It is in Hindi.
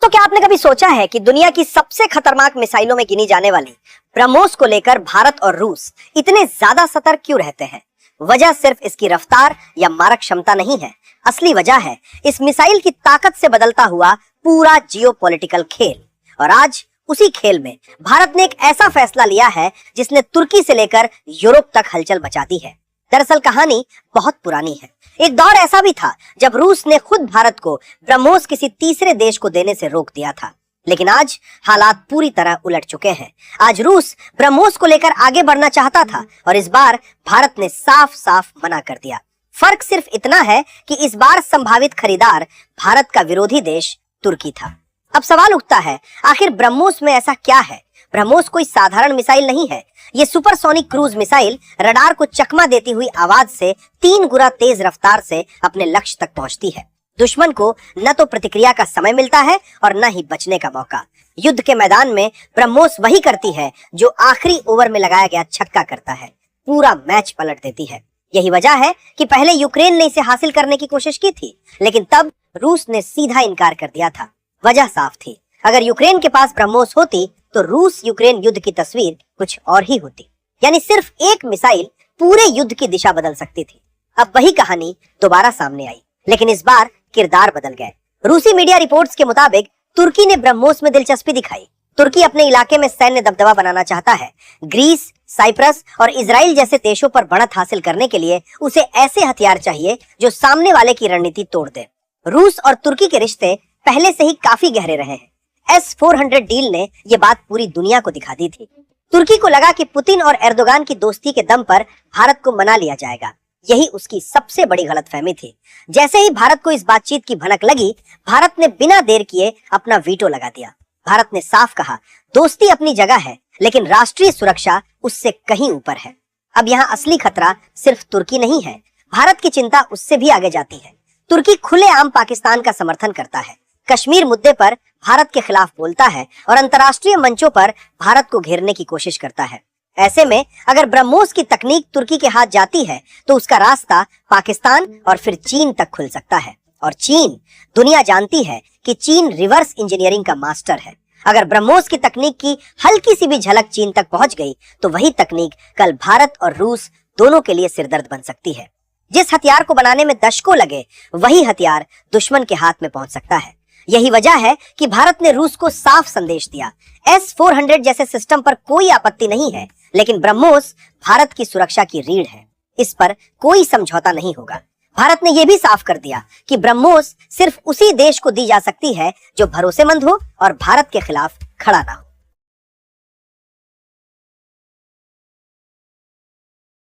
दोस्तों, क्या आपने कभी सोचा है कि दुनिया की सबसे खतरनाक मिसाइलों में गिनी जाने वाली ब्रह्मोस को लेकर भारत और रूस इतने ज्यादा सतर्क क्यों रहते हैं? वजह सिर्फ इसकी रफ्तार या मारक क्षमता नहीं है। असली वजह है इस मिसाइल की ताकत से बदलता हुआ पूरा जियोपॉलिटिकल खेल। और आज उसी खेल में भारत ने एक ऐसा फैसला लिया है जिसने तुर्की से लेकर यूरोप तक हलचल मचा दी है। दरअसल कहानी बहुत पुरानी है। एक दौर ऐसा भी था जब रूस ने खुद भारत को ब्रह्मोस किसी तीसरे देश को देने से रोक दिया था। लेकिन आज हालात पूरी तरह उलट चुके हैं। आज रूस ब्रह्मोस को लेकर आगे बढ़ना चाहता था और इस बार भारत ने साफ साफ मना कर दिया। फर्क सिर्फ इतना है कि इस बार संभावित खरीदार भारत का विरोधी देश तुर्की था। अब सवाल उठता है, आखिर ब्रह्मोस में ऐसा क्या है? ब्रह्मोस कोई साधारण मिसाइल नहीं है। ये सुपरसोनिक क्रूज मिसाइल रडार को चकमा देती हुई आवाज से 3 गुना तेज रफ्तार से अपने लक्ष्य तक पहुंचती है। दुश्मन को न तो प्रतिक्रिया का समय मिलता है और न ही बचने का मौका। युद्ध के मैदान में ब्रह्मोस वही करती है जो आखिरी ओवर में लगाया गया छक्का करता है, पूरा मैच पलट देती है। यही वजह है कि पहले यूक्रेन ने इसे हासिल करने की कोशिश की थी, लेकिन तब रूस ने सीधा इनकार कर दिया था। वजह साफ थी, अगर यूक्रेन के पास ब्रह्मोस होती तो रूस यूक्रेन युद्ध की तस्वीर कुछ और ही होती। यानी सिर्फ एक मिसाइल पूरे युद्ध की दिशा बदल सकती थी। अब वही कहानी दोबारा सामने आई, लेकिन इस बार किरदार बदल गए। रूसी मीडिया रिपोर्ट्स के मुताबिक तुर्की ने ब्रह्मोस में दिलचस्पी दिखाई। तुर्की अपने इलाके में सैन्य दबदबा बनाना चाहता है। ग्रीस, साइप्रस और इजराइल जैसे देशों पर बढ़त हासिल करने के लिए उसे ऐसे हथियार चाहिए जो सामने वाले की रणनीति तोड़ दे। रूस और तुर्की के रिश्ते पहले से ही काफी गहरे रहे हैं। S-400 डील ने ये बात पूरी दुनिया को दिखा दी थी। तुर्की को लगा कि पुतिन और एर्दोगान की दोस्ती के दम पर भारत को मना लिया जाएगा। यही उसकी सबसे बड़ी गलतफहमी थी। जैसे ही भारत को इस बातचीत की भनक लगी, भारत ने बिना देर किए अपना वीटो लगा दिया। भारत ने साफ कहा, दोस्ती अपनी जगह है, लेकिन राष्ट्रीय सुरक्षा उससे कहीं ऊपर है। अब यहाँ असली खतरा सिर्फ तुर्की नहीं है, भारत की चिंता उससे भी आगे जाती है। तुर्की खुलेआम पाकिस्तान का समर्थन करता है, कश्मीर मुद्दे पर भारत के खिलाफ बोलता है और अंतर्राष्ट्रीय मंचों पर भारत को घेरने की कोशिश करता है। ऐसे में अगर ब्रह्मोस की तकनीक तुर्की के हाथ जाती है तो उसका रास्ता पाकिस्तान और फिर चीन तक खुल सकता है। और चीन, दुनिया जानती है कि चीन रिवर्स इंजीनियरिंग का मास्टर है। अगर ब्रह्मोस की तकनीक की हल्की सी भी झलक चीन तक पहुंच गई तो वही तकनीक कल भारत और रूस दोनों के लिए सिरदर्द बन सकती है। जिस हथियार को बनाने में दशकों लगे, वही हथियार दुश्मन के हाथ में पहुंच सकता है। यही वजह है कि भारत ने रूस को साफ संदेश दिया, S-400 जैसे सिस्टम पर कोई आपत्ति नहीं है, लेकिन ब्रह्मोस भारत की सुरक्षा की रीढ़ है। इस पर कोई समझौता नहीं होगा। भारत ने यह भी साफ कर दिया कि ब्रह्मोस सिर्फ उसी देश को दी जा सकती है जो भरोसेमंद हो और भारत के खिलाफ खड़ा ना हो।